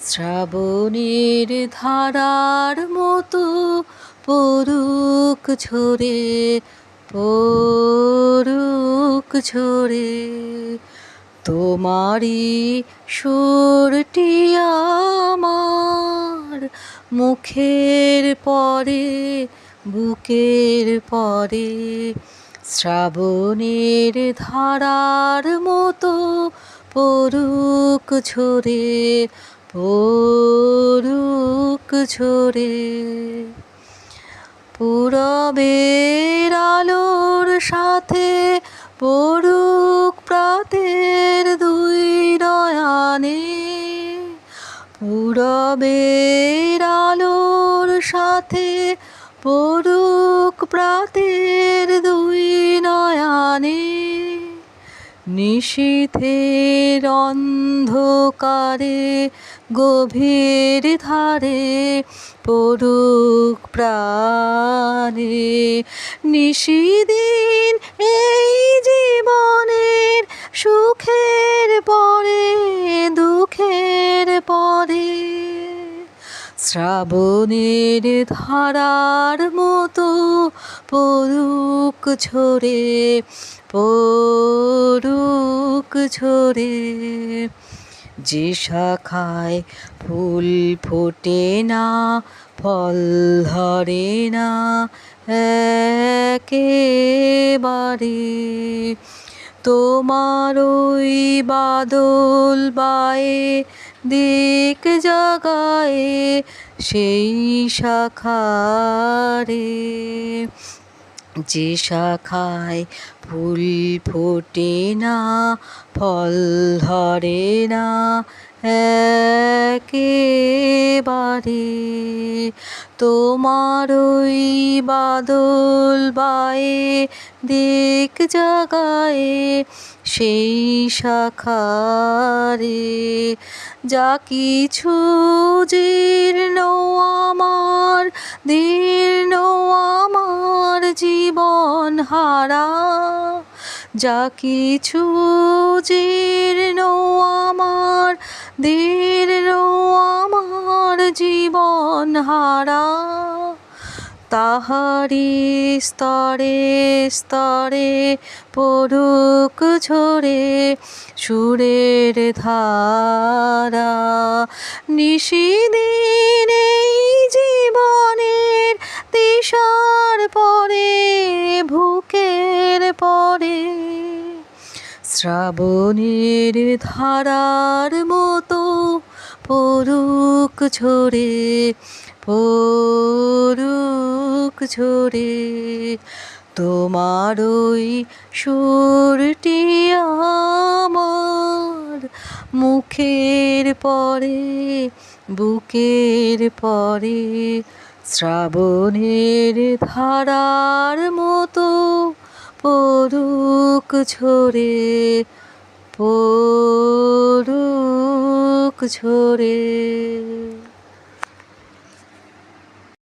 শ্রাবণের ধারার মতো পড়ুক ঝরে, পড়ুক ঝরে তোমারই সুরটি আমার মুখের পরে, বুকের পরে। শ্রাবণের ধারার মতো পড়ুক ঝরে, পড়ুক ঝরে। পূরবের আলোর সাথে পড়ুক প্রাতের দুই নয়নে, পূরবের আলোর সাথে পড়ুক প্রাতের দুই নয়নে। নিশীথের অন্ধকারে গভীর ধারে পড়ুক প্রাণে। নিশিদিন এই জীবনের সুখের পরে, দুঃখের পরে। শ্রাবণের ধারার মতো পড়ুক ঝরে, পড়ুক ঝরে। যে শাখায় ফুল ফোটে না, ফল ধরে না একেবারে, তোমার ওই বাদল বায়ে দিক জাগায় সেই শাখারে। যে শাখায় ফুল ফোটে না, ফল ধরে না একেবারে, তোমার ওই বাদল বায়ে দিক জাগায় সেই শাখারে। যা কিছু জীর্ণ আমার, দীর্ণ আমার জীবন হারা, যা কিছু জীর্ণ আমার, দীর্ণ আমার জীবন হারা। তাহারি স্তরে স্তরে পড়ুক ঝরে সুরের ধারা। নিশিদিন এই জীবনের দিশার পরে, বুকের পরে। শ্রাবণের ধারার মতো পড়ুক ঝরে, পড়ুক ঝরে। তোমার ওই সুরটি আমার মুখের পরে, বুকের পরে। শ্রাবণের ধারার মতো পড়ুক ঝরে, পড়ুক ঝরে।